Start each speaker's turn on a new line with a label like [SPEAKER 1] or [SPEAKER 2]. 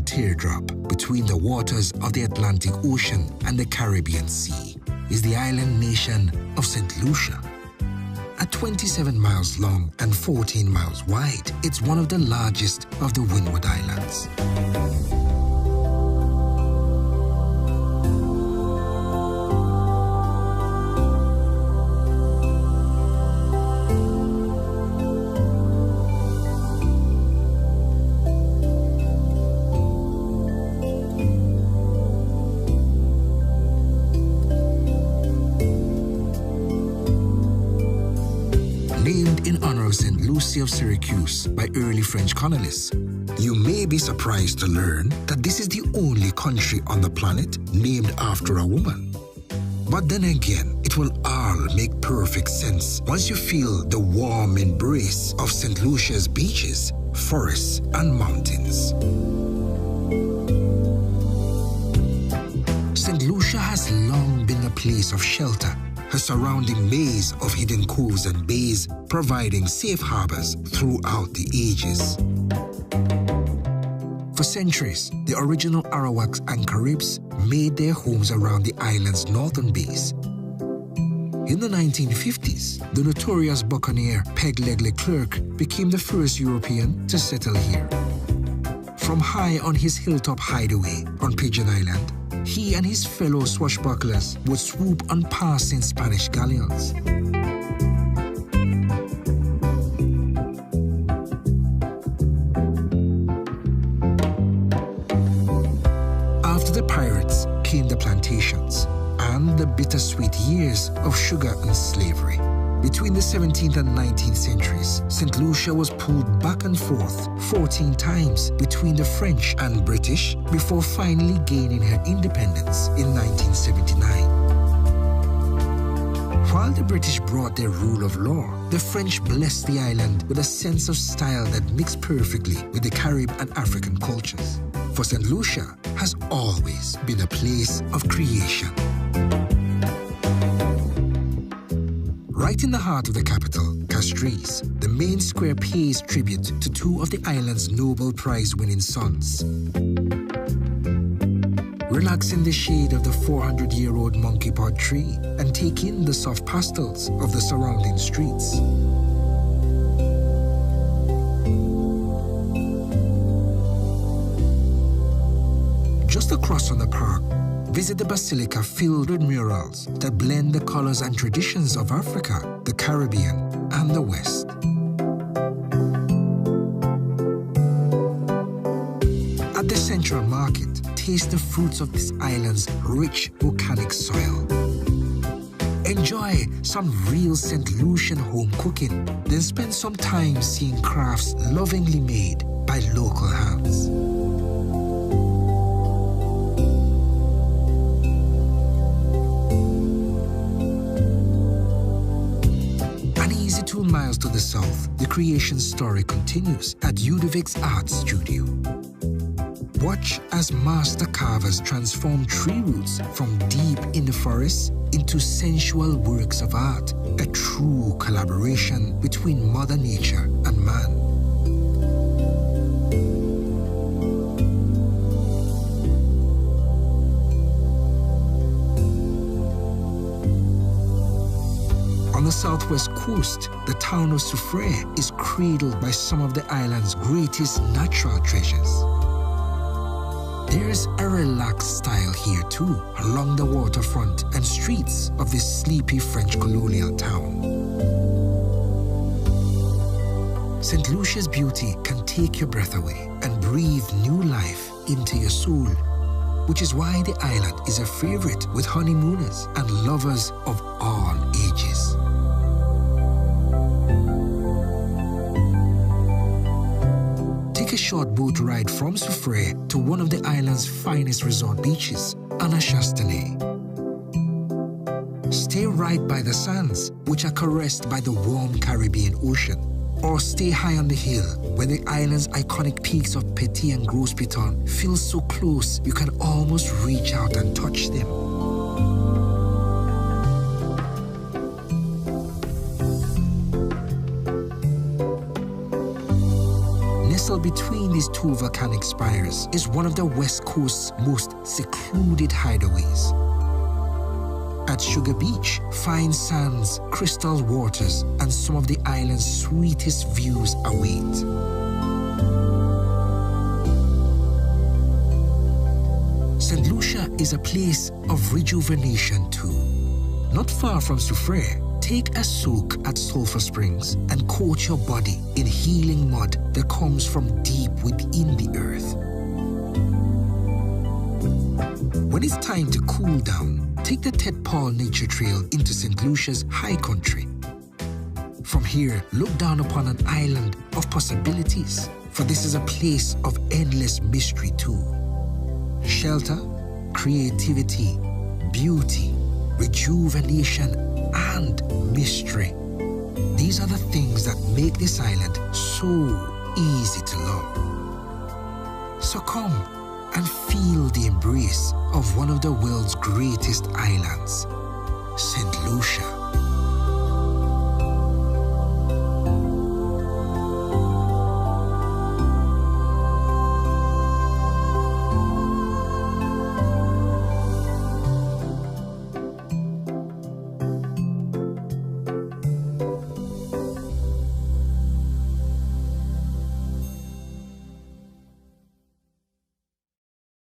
[SPEAKER 1] teardrop between the waters of the Atlantic Ocean and the Caribbean Sea is the island nation of St. Lucia. At 27 miles long and 14 miles wide, it's one of the largest of the Windward Islands. Named in honor of St. Lucia of Syracuse by early French colonists, you may be surprised to learn that this is the only country on the planet named after a woman. But then again, it will all make perfect sense once you feel the warm embrace of St. Lucia's beaches, forests, and mountains. St. Lucia has long been a place of shelter, a surrounding maze of hidden coves and bays, providing safe harbors throughout the ages. For centuries, the original Arawaks and Caribs made their homes around the island's northern bays. In the 1950s, the notorious buccaneer Peg Leg Leclerc became the first European to settle here. From high on his hilltop hideaway on Pigeon Island, he and his fellow swashbucklers would swoop on passing Spanish galleons. After the pirates came the plantations and the bittersweet years of sugar and slavery. Between the 17th and 19th centuries, St. Lucia was pulled back and forth 14 times between the French and British before finally gaining her independence in 1979. While the British brought their rule of law, the French blessed the island with a sense of style that mixed perfectly with the Carib and African cultures. For St. Lucia has always been a place of creation. Right in the heart of the capital, Castries, the main square pays tribute to two of the island's Nobel Prize-winning sons. Relax in the shade of the 400-year-old monkey pod tree and take in the soft pastels of the surrounding streets. Just across from the park, visit the basilica filled with murals that blend the colors and traditions of Africa, the Caribbean, and the West. At the Central Market, taste the fruits of this island's rich volcanic soil. Enjoy some real St. Lucian home cooking, then spend some time seeing crafts lovingly made by local hands. Miles to the south, the creation story continues at Udovic's Art Studio. Watch as master carvers transform tree roots from deep in the forest into sensual works of art, a true collaboration between Mother Nature and man. On the southwest coast, the town of Soufrière is cradled by some of the island's greatest natural treasures. There's a relaxed style here too, along the waterfront and streets of this sleepy French colonial town. St. Lucia's beauty can take your breath away and breathe new life into your soul, which is why the island is a favorite with honeymooners and lovers of all ages. Take a short boat ride from Soufrière to one of the island's finest resort beaches, Anachastane. Stay right by the sands, which are caressed by the warm Caribbean Ocean, or stay high on the hill where the island's iconic peaks of Petit and Gros Piton feel so close you can almost reach out and touch them. Nestled between these two volcanic spires is one of the West Coast's most secluded hideaways. At Sugar Beach, fine sands, crystal waters, and some of the island's sweetest views await. St. Lucia is a place of rejuvenation too. Not far from Soufrière, take a soak at Sulphur Springs and coat your body in healing mud that comes from deep within the earth. When it's time to cool down, take the Ted Paul Nature Trail into St. Lucia's high country. From here, look down upon an island of possibilities, for this is a place of endless mystery too. Shelter, creativity, beauty, rejuvenation, and mystery. These are the things that make this island so easy to love. So come and feel the embrace of one of the world's greatest islands, St. Lucia.